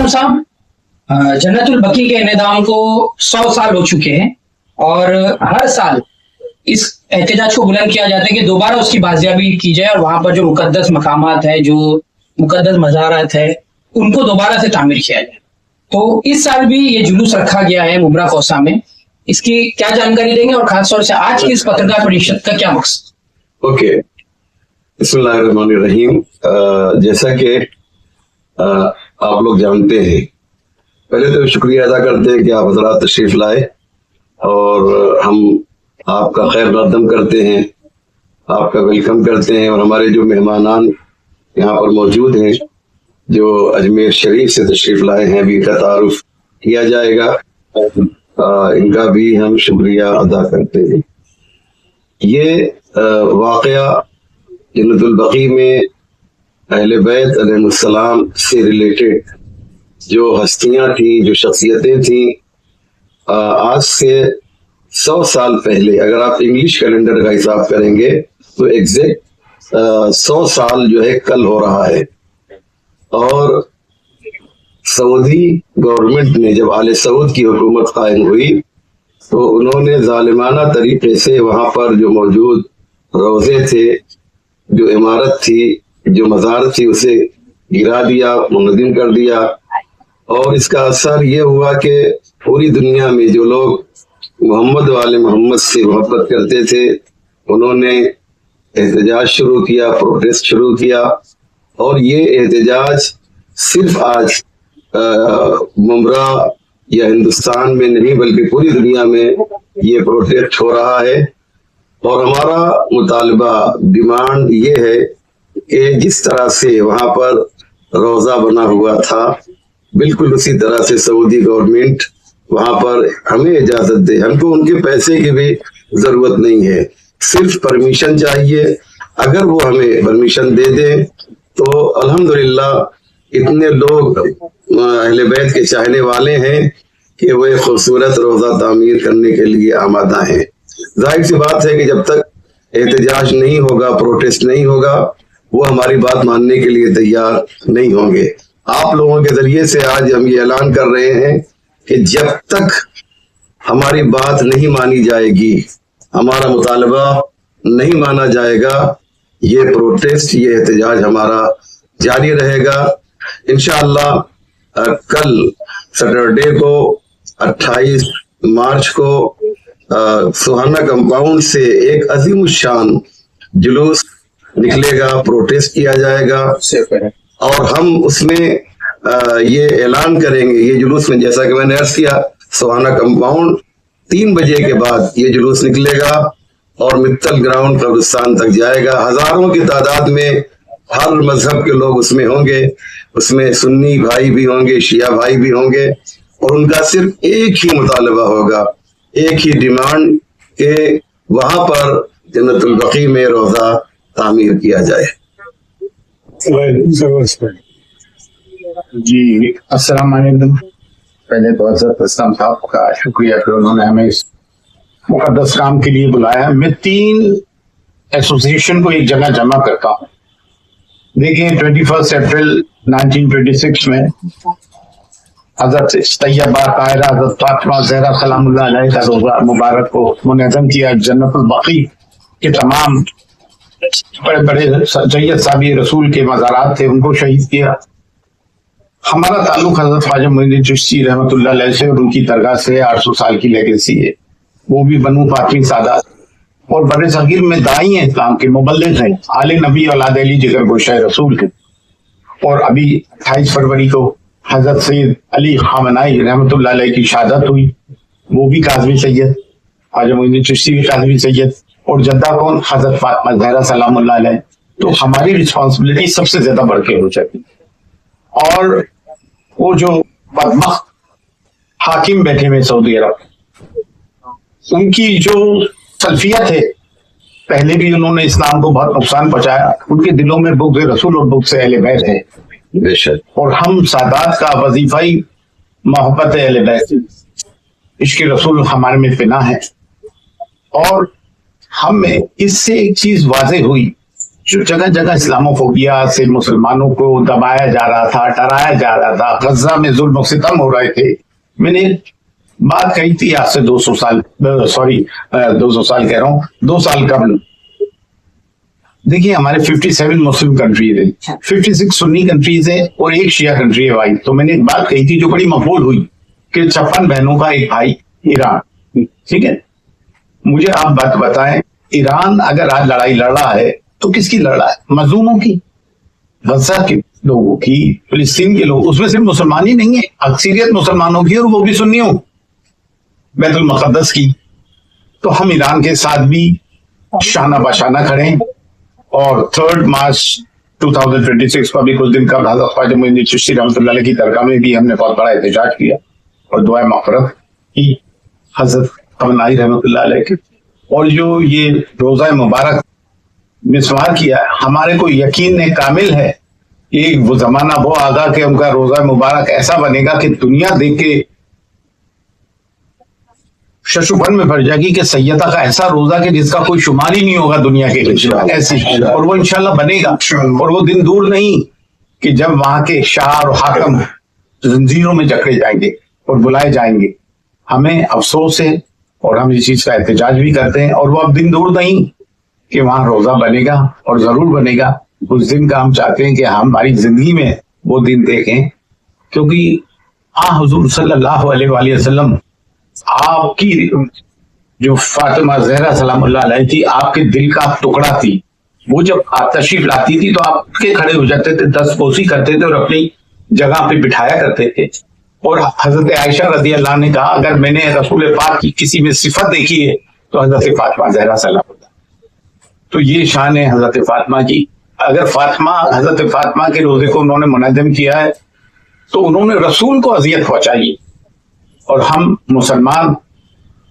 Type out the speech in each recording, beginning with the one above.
صاحب जन्नतुल बकी के इनेदाम को 100 साल हो चुके हैं और हर साल इस एहतजाज को बुलंद किया जाता है कि दोबारा उसकी बाजियाबी की जाए और वहां पर जो मुकद्दस मकामात है, जो मुकद्दस मज़ारात है, उनको दोबारा से तामीर किया जाए। तो इस साल भी ये जुलूस रखा गया है मुमरा कौसा में, इसकी क्या जानकारी देंगे और खासतौर से आज की इस पत्रकार परिषद का क्या मकसद? ओके, बिस्मिल्लाहिर्रहमानिर्रहीम। जैसा कि आप लोग जानते हैं, पहले तो शुक्रिया अदा करते हैं कि आप हज़रात तशरीफ लाए और हम आपका खैर मक़दम करते हैं, आपका वेलकम करते हैं। और हमारे जो मेहमानान यहाँ पर मौजूद हैं जो अजमेर शरीफ से तशरीफ लाए हैं, भी का तारुफ किया जाएगा, इनका भी हम शुक्रिया अदा करते हैं। ये वाक़या जन्नतुल बकी में अहले बैत अलैहिस्सलाम से रिलेटेड जो हस्तियां थी, जो शख्सियतें थी, आज से 100 साल पहले, अगर आप इंग्लिश कैलेंडर का हिसाब करेंगे तो एग्जैक्ट 100 साल जो है कल हो रहा है। और सऊदी गवर्नमेंट ने जब आले सऊद की हुकूमत कायम हुई तो उन्होंने जालिमाना तरीके से वहां पर जो मौजूद रोजे थे, जो इमारत थी, जो मज़ार थी, उसे गिरा दिया, मुनहदम कर दिया। और इसका असर ये हुआ कि पूरी दुनिया में जो लोग मोहम्मद वाले मोहम्मद से मोहब्बत करते थे, उन्होंने एहतजाज शुरू किया, प्रोटेस्ट शुरू किया। और ये एहतजाज सिर्फ आज मुमरा या हिंदुस्तान में नहीं बल्कि पूरी दुनिया में ये प्रोटेस्ट हो रहा है। और हमारा मुतालबा, डिमांड ये है कि जिस तरह से वहाँ पर रोज़ा बना हुआ था, बिल्कुल उसी तरह से सऊदी गवर्नमेंट वहाँ पर हमें इजाज़त दे। हमको उनके पैसे की भी ज़रूरत नहीं है, सिर्फ परमिशन चाहिए। अगर वो हमें परमिशन दे दें तो अल्हम्दुलिल्लाह इतने लोग अहले बैत के चाहने वाले हैं कि वो एक खूबसूरत रोज़ा तामीर करने के लिए आमादा हैं। जाहिर सी बात है कि जब तक एहतजाज नहीं होगा, प्रोटेस्ट नहीं होगा, वो हमारी बात मानने के लिए तैयार नहीं होंगे। आप लोगों के जरिए से आज हम ये ऐलान कर रहे हैं कि जब तक हमारी बात नहीं मानी जाएगी, हमारा मुतालबा नहीं माना जाएगा, ये प्रोटेस्ट, ये एहतजाज हमारा जारी रहेगा। इंशाअल्लाह कल सैटरडे को 28 मार्च को सुहाना कंपाउंड से एक अजीमुशान जुलूस निकलेगा, प्रोटेस्ट किया जाएगा और हम उसमें ये ऐलान करेंगे। ये जुलूस में, जैसा कि मैंने अर्ज किया, सुहाना कंपाउंड 3 बजे के बाद ये जुलूस निकलेगा और मित्तल ग्राउंड कब्रिस्तान तक जाएगा। हजारों की तादाद में हर मजहब के लोग उसमें होंगे, उसमें सुन्नी भाई भी होंगे, शिया भाई भी होंगे। और उनका सिर्फ एक ही मुतालबा होगा, एक ही डिमांड कि वहां पर जन्नतुल बकी में रोजा तामीर किया जाए। जी, अस्सलाम वालेकुम। पहले तो हज़रत अस्लम साहब का शुक्रिया कि उन्होंने हमें इस मुकद्दस काम के लिए बुलाया। मैं 3 एसोसिएशन को एक जगह जमा करता हूँ। देखिए, 21 अप्रैल 1926 में हज़रत तैयबा ताहिरा हज़रत फातिमा ज़हरा सलामुल्लाह अलैहा का रोज़ा मुबारक को मुनज़्ज़म किया। जन्नतुल बकी के तमाम बड़े बड़े सैयद साहबी रसूल के मज़ारात थे, उनको शहीद किया। हमारा ताल्लुक हज़रत ख्वाजा मोइनुद्दीन चिश्ती रहमतुल्लाह अलैह से और उनकी दरगाह से 800 साल की लेगेसी है। वो भी बनु फातिमी सादात और बड़े सगीर में दाई हैं, इस्लाम के मुबल्लिग हैं, आले नबी औलाद अली जिगर गोशाए रसूल हैं। और अभी 28 फरवरी को हज़रत सैयद अली खामनाई रहमतुल्लाह अलैह की शहादत हुई, वो भी काज़मी सैयद, ख्वाजा मोइनुद्दीन चिश्ती भी काज़मी सैयद, और जद्दा कौन, हज़रत फातिमा ज़हरा सलामुल्लाह अलैह। तो हमारी रिस्पॉन्सिबिलिटी सबसे ज्यादा बढ़ के हो जाती। और वो जो बदबख्त हाकिम बैठे हुए सऊदी अरब, उनकी जो सल्फियत है, पहले भी उन्होंने इस्लाम को बहुत नुकसान पहुंचाया। उनके दिलों में बुग़्ज़ रसूल और बुग़्ज़ अहले बैत है बेशक। और हम सादात का वजीफा ही मोहब्बत अहले बैत, इश्क़ रसूल हमारे में फिना है। और हमें इससे एक चीज वाज़ेह हुई जो जगह जगह इस्लामोफोबिया से मुसलमानों को दबाया जा रहा था, डराया जा रहा था, गजा में जुल्म सितम हो रहे थे। मैंने बात कही थी आज से 200 साल, सॉरी 200 साल कह रहा हूँ, 2 साल कबल। देखिए हमारे 57 मुस्लिम कंट्रीज है, 56 सुन्नी कंट्रीज है और 1 शिया कंट्री है भाई। तो मैंने एक बात कही थी जो बड़ी मकबूल हुई कि 56 बहनों का एक भाई ईरान, ठीक है। मुझे आप बात बताएं, ईरान अगर आज लड़ाई लड़ रहा है तो किसकी लड़ रहा है? मजलूमों की, गजा के लोगों की, फिलिस्तीन के लोग। उसमें सिर्फ मुसलमान ही नहीं है, अक्सरियत मुसलमानों की और वो भी सुन्नियों, बैतुल मुक़द्दस की। तो हम ईरान के साथ भी शाना बशाना खड़े हैं। और 3 मार्च 2026 को भी कुछ दिन कबल हज़रत ख्वाजा मोइनुद्दीन चिश्ती रहमतुल्लाह अलैह की दरगाह में भी हमने बहुत बड़ा एहतजाज किया और दुआ मग़फ़िरत की हज़रत खमनाई रहमतुल्लाह अलैह की। और जो ये रोज़ा मुबारक मिसवार किया, हमारे को यकीन है, कामिल है, एक वो जमाना वो आगा कि उनका रोज़ा मुबारक ऐसा बनेगा कि दुनिया देख के शशुफन में पड़ जाएगी कि सैयदा का ऐसा रोजा कि जिसका कोई शुमार ही नहीं होगा दुनिया के ऐसी। और वो इंशाल्लाह बनेगा। और वो दिन दूर नहीं कि जब वहां के शाह और हाकम जंजीरों में जकड़े जाएंगे और बुलाए जाएंगे। हमें अफसोस है और हम इस चीज का एहतजाज भी करते हैं। और वो अब दिन दूर नहीं कि वहां रोजा बनेगा और जरूर बनेगा। उस दिन का हम चाहते हैं कि हम हमारी जिंदगी में वो दिन देखें, क्योंकि हुजूर सल्लल्लाहु अलैहि वसल्लम, आपकी जो फातिमा ज़हरा सलामुल्लाह अलैहा थी, आपके दिल का टुकड़ा थी। वो जब आप तशरीफ लाती थी तो आप के खड़े हो जाते थे, दस्तबोसी करते थे और अपनी जगह पे बिठाया करते थे। और हजरत आयशा रज़ी अल्लाह ने कहा, अगर मैंने रसूल पाक की किसी में सिफत देखी है तो हजरत फातिमा ज़हरा सलामुल्लाह। तो ये शान है हजरत फातिमा की। अगर हजरत फातिमा के रोजे को उन्होंने मुनज़्ज़म किया है तो उन्होंने रसूल को अजियत पहुंचाई। और हम मुसलमान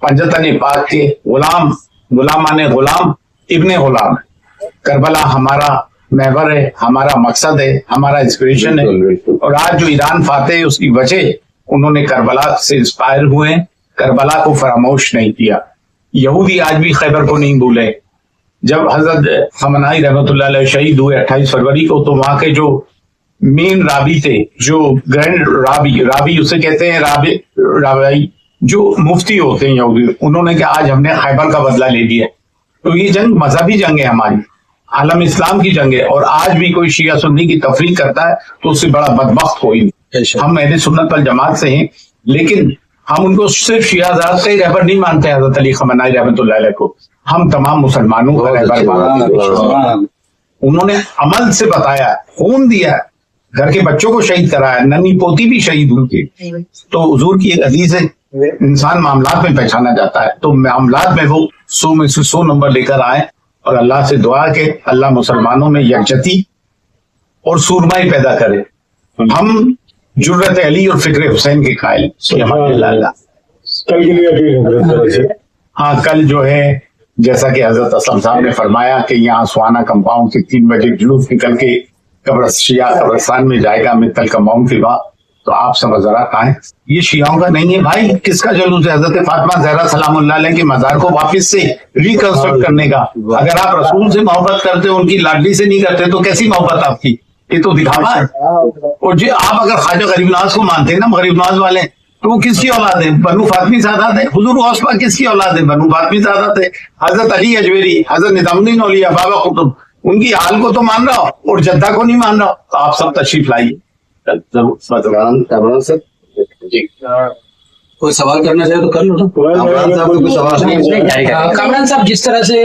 पंजतन पाक के गुलामाने गुलाम इब्ने गुलाम, करबला हमारा महवर है, हमारा मकसद है, हमारा इंस्पिरेशन है। और आज जो ईरान फाते है उसकी वजह उन्होंने करबला से इंस्पायर हुए, करबला को फरामोश नहीं किया। यहूदी आज भी खैबर को नहीं भूले। जब हजरत खमनाई रहमतुल्लाह अलैह शहीद हुए 28 फरवरी को, तो वहां के जो मेन राबी थे, जो ग्रैंड राबी उसे कहते हैं, राबी जो मुफ्ती होते हैं यहूदी, उन्होंने कहा आज हमने खैबर का बदला ले लिया। तो ये जंग मजहबी जंग है, हमारी आलम इस्लाम की जंग है। और आज भी कोई शिया सुन्नी की तफरीक करता है तो उससे बड़ा बदबख्त कोई नहीं। हम अहले सुन्नत वल जमात से हैं, लेकिन हम उनको सिर्फ शिया ज़ात का ही रहबर नहीं मानते हज़रत अली खमनाई रहमतुल्लाह अलैह को, हम तमाम मुसलमानों का रहबर मानते हैं। उन्होंने अमल से बताया, खून दिया, घर के बच्चों को शहीद कराया, नन्ही पोती भी शहीद हुई थी। तो हुजूर की एक हदीस है, इंसान मामलात में पहचाना जाता है। तो मामलात में वो 100 में से 100 नंबर लेकर आए और अल्लाह से दुआ के अल्लाह मुसलमानों में यकजहती और सूरमाई पैदा करे। हम जुर्रत अली और फिक्र हुसैन के कायल। कल के लिए हाँ, कल जो है जैसा कि हजरत असलम साहब ने फरमाया कि यहाँ सुहाना कंपाउंड से 3 बजे जुलूस निकल के शिया कब्रिस्तान में जाएगा मित्तल कंपाउंड के बाद। तो आप सब जरा आए, ये शियाओं का नहीं है भाई, किसका जुलूस है? हजरत फातिमा ज़हरा सलामुल्लाह अलैहा के मजार को वापस से रिकंस्ट्रक्ट करने का। अगर आप रसूल से मोहब्बत करते हो, उनकी लाडली से नहीं करते, तो कैसी मोहब्बत आपकी? ये तो दिखावा है। और जो आप अगर ख्वाजा गरीब नवाज को मानते हैं ना, गरीब नवाज वाले, तो वो किसकी औलाद है? बनु फातिमी सादात है। हुजूर गौस पाक किसकी औलाद है? बनु फातिमी सादात है। हजरत अली अजमेरी, हजरत निजामुद्दीन औलिया, बाबा कुतुब, उनकी हाल को तो मान रहा हो और जद्दा को नहीं मान रहा हो। तो आप सब तशरीफ लाइए। कोई सवाल करना चाहे तो कर लो ना। कामरान साहब, जिस तरह से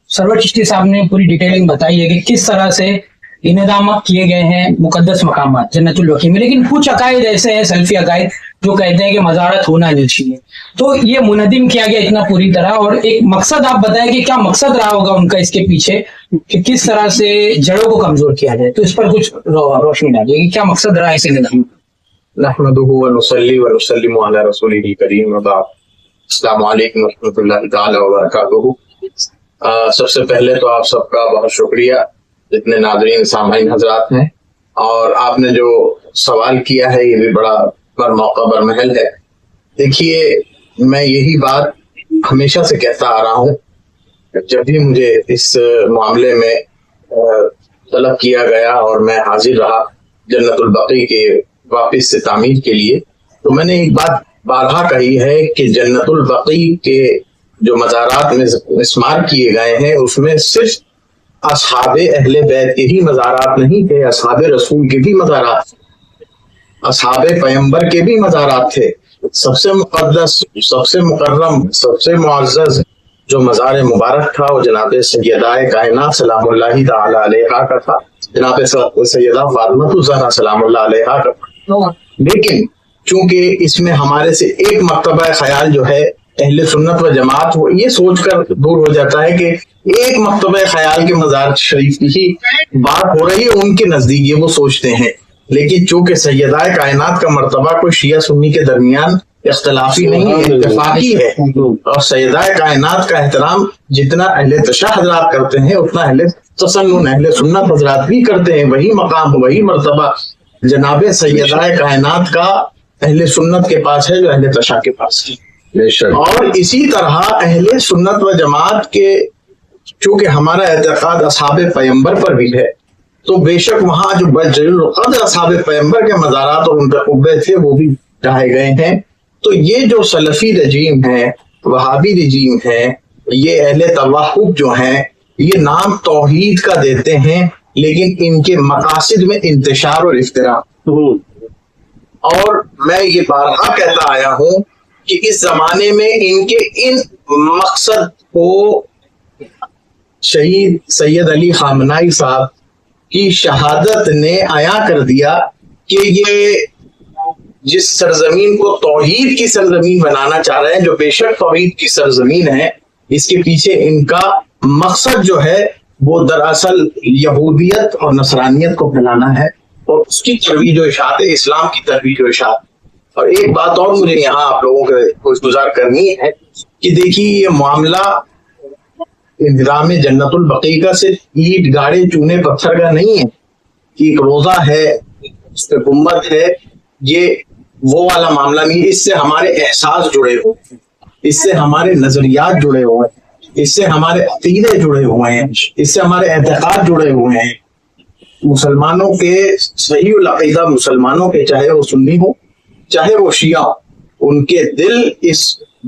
सरवर चिश्ती साहब ने पूरी डिटेलिंग बताई है कि किस तरह से इनेदाम किए गए हैं मुकद्दस मकामात जन्नतुल बकी में, लेकिन कुछ अकायद ऐसे हैं, सल्फी अकायद, जो कहते हैं कि मज़ारत होना नहीं चाहिए। तो ये मुनज़्ज़म किया गया इतना पूरी तरह, और एक मकसद आप बताएं कि क्या मकसद रहा होगा उनका इसके पीछे, कि किस तरह से जड़ों को कमजोर किया जाए। तो इस पर कुछ रोशनी डालिए कि क्या मकसद रहा है इस निज़ाम। नहमदुहु व नुसल्ली व नुसल्लिमु अला रसूलिही करीम व बाद। अस्सलामु अलैकुम व रहमतुल्लाहि तआला व बरकातुहू। सबसे पहले तो आप सबका बहुत शुक्रिया, जितने नाज़रीन सामाईन हजरात हैं, और आपने जो सवाल किया है ये भी बड़ा बर मौका बर महल है। देखिए, मैं यही बात हमेशा से कहता आ रहा हूँ, जब भी मुझे इस मामले में طلب کیا گیا اور میں حاضر رہا جنت البقیع کے واپس سے تعمیر کے لیے، تو میں نے ایک بات بارہا کہی ہے کہ جنت البقیع کے جو مزارات میں مسمار کیے گئے ہیں اس میں صرف اصحاب اہل بیت کے ہی مزارات نہیں تھے، اصحاب رسول کے بھی مزارات تھے، اصحاب پیمبر کے بھی مزارات تھے۔ سب سے مقدس، سب سے مکرم، سب سے معزز جو مزار مبارک تھا وہ جناب سیدہ کائنات سلام اللہ تعالی علیہا کا تھا، جناب سیدہ فاطمہ الزہرا سلام اللہ علیہا کا تھا۔ لیکن چونکہ اس میں ہمارے سے ایک مرتبہ خیال جو ہے اہل سنت و جماعت وہ یہ سوچ کر دور ہو جاتا ہے کہ ایک مرتبہ خیال کے مزار شریف کی ہی بات ہو رہی ہے، ان کے نزدیک یہ وہ سوچتے ہیں، لیکن چونکہ سیدہ کائنات کا مرتبہ کوئی شیعہ سنی کے درمیان اختلافی نہیں ہے، اتفاقی ہے، اور سیدہ کائنات کا احترام جتنا اہل تشیع حضرات کرتے ہیں اتنا اہل تسنن اہل سنت حضرات بھی کرتے ہیں۔ وہی مقام، وہی مرتبہ جناب سیدہ کائنات کا اہل سنت کے پاس ہے جو اہل تشیع کے پاس ہے۔ اور اسی طرح اہل سنت و جماعت کے چونکہ ہمارا اعتقاد اصحاب پیمبر پر بھی ہے، تو بے شک وہاں جو بجلیل القدر اصحاب پیمبر کے مزارات اور ان کے قبے تھے وہ بھی ڈھائے گئے ہیں۔ تو یہ جو سلفی رجیم ہے، وہابی رجیم ہے، یہ اہل توحد جو ہیں، یہ نام توحید کا دیتے ہیں لیکن ان کے مقاصد میں انتشار اور افتراء۔ اور میں یہ بارہا کہتا آیا ہوں کہ اس زمانے میں ان کے ان مقصد کو شہید سید علی خامنائی صاحب کی شہادت نے عیاں کر دیا کہ یہ جس سرزمین کو توحید کی سرزمین بنانا چاہ رہے ہیں، جو بے شک توحید کی سرزمین ہے، اس کے پیچھے ان کا مقصد جو ہے وہ دراصل یہودیت اور نصرانیت کو پھیلانا ہے اور اس کی ترویج و اشاعت، اسلام کی ترویج و اشاعت۔ اور ایک بات اور مجھے یہاں آپ لوگوں کو گزار کرنی ہے کہ دیکھیے یہ معاملہ انتظام جنت البقیع کا صرف اینٹ گاڑے چونے پتھر کا نہیں ہے کہ ایک روزہ ہے، اس پہ گنبد ہے، یہ وہ والا معاملہ نہیں ہے۔ اس سے ہمارے احساس جڑے ہوئے ہیں، اس سے ہمارے نظریات جڑے ہوئے ہیں، اس سے ہمارے عقیدے جڑے ہوئے ہیں، اس سے ہمارے اعتقاد جڑے ہوئے ہیں۔ مسلمانوں کے صحیح العقیدہ مسلمانوں کے، چاہے وہ سنی ہو چاہے وہ شیعہ ہو، ان کے دل اس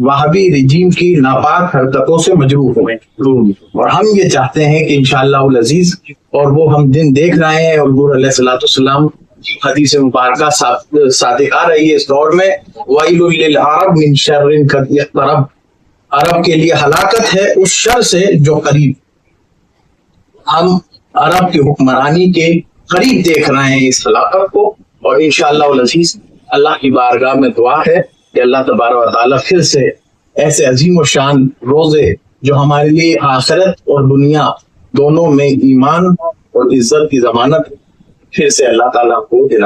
وہابی رجیم کی ناپاک حرکتوں سے مجروح ہوئے، اور ہم یہ چاہتے ہیں کہ انشاءاللہ العزیز، اور وہ ہم دن دیکھ رہے ہیں، حضور علیہ السلام کی حدیث مبارکہ صادق آ رہی ہے اس دور میں، وَيْلٌ لِلْعَرَبِ مِنْ شَرٍ قَدْ اقْتَرَبَ، عرب کے لیے ہلاکت ہے اس شر سے جو قریب۔ ہم عرب کی حکمرانی کے قریب دیکھ رہے ہیں اس ہلاکت کو، اور انشاءاللہ العزیز اللہ کی بارگاہ میں دعا ہے کہ اللہ تبارک و تعالیٰ پھر سے ایسے عظیم و شان روزے جو ہمارے لیے آخرت اور دنیا دونوں میں ایمان اور عزت کی ضمانت، پھر سے اللہ تعالیٰ کو دے۔